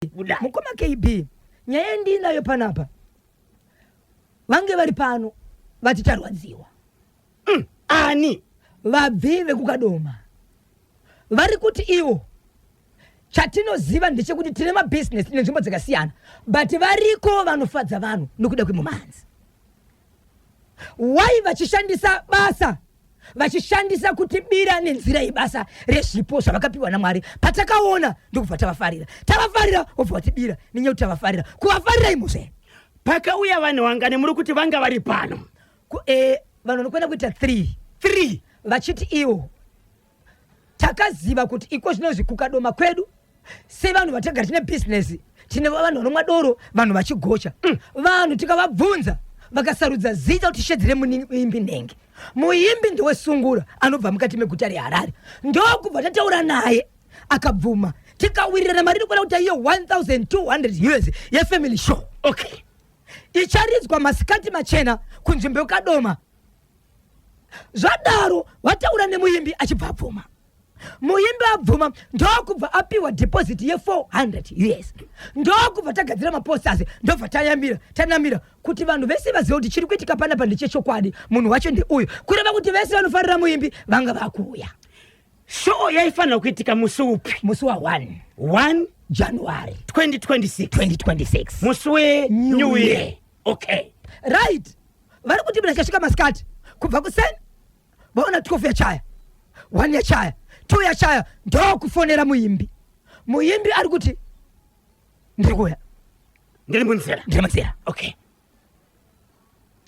mukoma KB nyayendi nayo panapa vange vari pano vachicharwadziwa ani vabvive kukadoma vari kuti iwo chatinoziva ndechekuti tine mabusiness tine nzvimbo dzakasiyana but variko vanofadza vanhu nokuda kwemumanzi wai vachishandisa basa vachishandisa kutibira nenzira yebasa rezvipo zvavakapiwa naMwari patakaona ndokubva tavafarira obva vatibira nenyaya kuti tavafarira kuvafarira imuzve pakauya vanhu vangane muri kuti vanga vari pano vanhu vanokwenda kuita 3 vachiti iwo takaziva kuti iko zvinozvi kukadoma kwedu sevanhu vatagara tine business tine vanhu vanomwa doro vanhu vachigocha vanhu tikavabvunza vakasarudza zita kuti shedzere muimbi nenge muimbi ndowesungura anobva mukati meguta reHarare ndokubva tataura naye akabvuma tikawirirana mari inokwenda kuti iyo 1200 US yefamily show okay icharidzwa masikati machena kunzvimbo yokadoma zvadaro wataura nemuimbi achibva abvuma muimbi abvuma ndokubva apiwa deposit ye400 US ndokubva tagadzira maposters ndobva tanamira kuti vanhu vese vazive kuti chiri kuitika panapa ndechechokwadi munhu wacho ndeuyu kureva kuti vese vanofarira muimbi vanga vakuuya show yaifanira kuitika musi upi musi wa1 January 2026 musi weNew Year okay right vari kuti mina chasvika masikati kubva kuseni vaona 12 yachaya 1 yachaya 2 yachaya ndokufonera muimbi ari kuti ndikuya ndiri munzira okay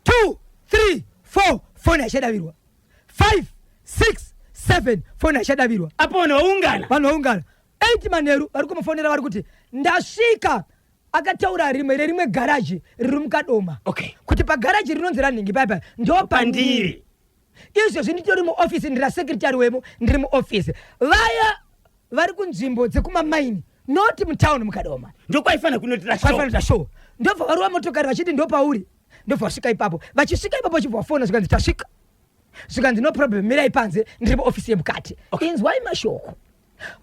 2 3 4 phone yachadavirwa 5 6 7 phone yachadavirwa apo vanhu vaungana 8 manheru vari kumufonera vari kuti ndasvika akataura rimwe garaji riri mukadoma okay kuti pagaraji rinonzi ranhingi paipa ndo pandiri izvozvi nditori muofisi ndira secretary wemo ndiri muofisi vaya vari kunzvimbo dzekumamaini noti mutown mukadoma ndokwaifanira kunoita show ndobva varuva motokari vachiti ndopauri ndobva vasvika ipapo vachisvika ipapo chibva fona zvikanzi tasvika zvikanzi no problem mirai panze ndiri muofisi yemukati inzwai mashoko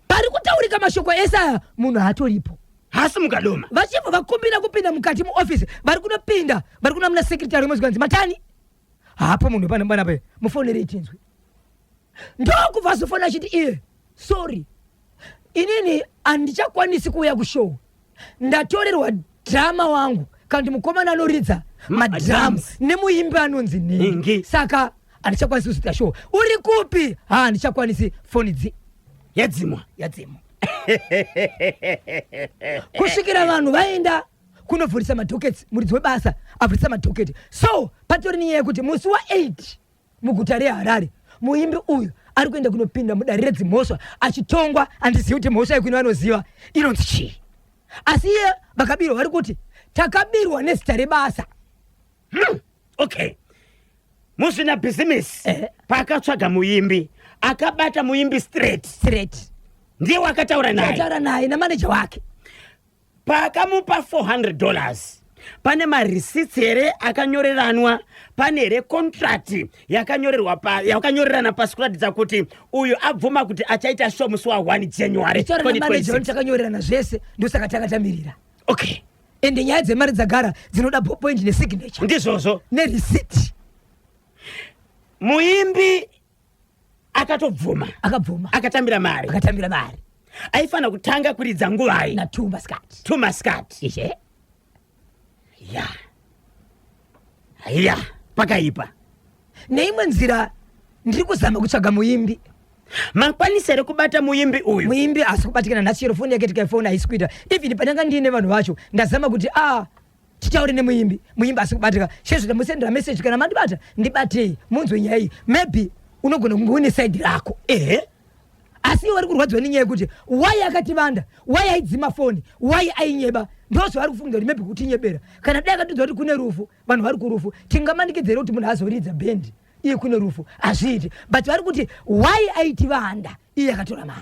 pari kutaurika mashoko ese aya munhu hatoripo hasi mukadoma vachibva vakumbira kupinda mukati muofisi vari kunopinda vari kuna muna secretary wemo zvikanzi matani hapo munhu panapa mufonere itinzwi ndokubva azofona achiti iye sorry inini handichakwanisi kuuya kushow ndatorerwa drama wangu kana kuti mukomana anoridza madrums nemuimbi anonzi Nhengi saka handichakwanisi kuzoita show uri kupi handishakwanisi foni yadzimwa kusvikira vanhu vaenda kunovhurisa madhoketi muridzi webasa avhurisa madhoketi so patori ninyaya yekuti musi wa8 muguta reHarare muimbi uyu ari kuenda kunopinda mudare redzimhosva achitongwa handizivi kuti mhosva yekwini vanoziva inonzi chii asi iye vakabirwa vari kuti takabirwa nezita rebasa okay muzvina bhizimusi paakatsvaga muimbi akabata muimbi straight ndiye wakataura naye namaneja wake pakamupa $400 pane marisits here akanyoreranwa pane here contract yakanyorerana pasi kuratidza kuti uyu abvuma kuti achaita show musi wa1 January 2026 takanyorerana zvese ndosaka takatamirira okay ende nyaya dzemari dzagara dzinoda point nesignature ndizvozvo nereceipt muimbi akatobvuma akatambira mari aifanira kutanga kuridza nguvai na2 masikati ishe ya pakaipa neimwe nzira ndiri kuzama kutsvaga muimbi makwanisa here kubata muimbi uyu muimbi asi kubatikana nhasi foni yake tikaifona haisi kuita even pandanga ndiine vanhu vacho ndazama kuti titaure nemuimbi asi kubatika chezvo musendera message kana mandibata ndibatei munzwe nyaya iyi maybe unogona kunge une side rako asi iwe vari kurwadziwa nenyaya yekuti wai akativanda wai aidzima foni wai ainyeba ndozvavari kufunga kuti maybe kutinyebera kana dai akatidzwa kuti kune rufu vanhu vari kurufu tingamanikidzere kuti munhu azoridza bhendi iye kune rufu hazviiti but vari kuti wai aitivanda iye akatora mari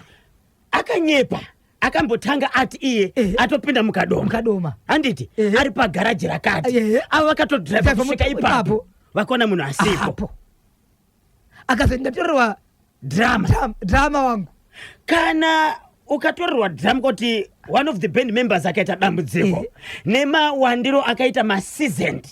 akanyepa akambotanga ati iye atopinda mukadoma handiti ari pagaraji rakati avo vakatodriva kusvika ipapo vakaona munhu asipo akazi ndatorerwa drama wangu kana ukatorerwa drama kuti one of the band members akaita dambudziko nema wandiro akaita seasoned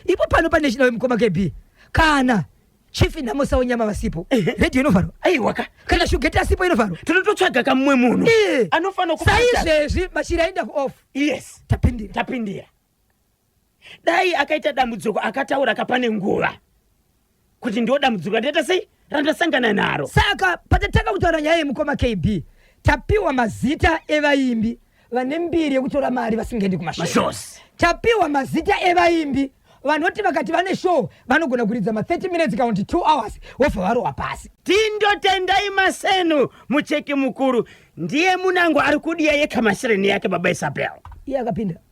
ipo pano pane chinawe Mkoma KB kana chief namusa unyama wasipo radio inovaro aiwaka kana shugeta asipo inovaro tototsvaga kamwe munhu anofana saizvezvi mashira aenda off. Yes, tapindira dai akaita dambudziko akataura kapane nguva kuti ndio dambudziko ndeta sei randasangana naro. Saka patataka kutaura nyaya yeMukoma KB tapiwa mazita evaimbi vane mbiri yekutora mari vasingendi kumashows. Tapiwa mazita evaimbi vanoti vakati vane show vanogona kuridza 30 minutes kana 2 hours wofa varo wapasi. Tindotendai Masenu mucheki mukuru ndiye munango ari kudiya yekamasireni yake baba Isabel. Iye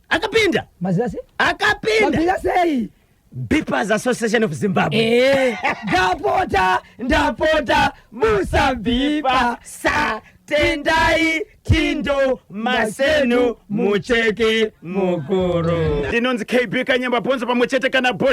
akapinda mazira sei akapinda sei Beepers Association of Zimbabwe. Ndapota Musa Bipa sa tendai tindo Masenu mucheki mukuru. Tinonzi KB Kanyamba Ponzo pamwechete kana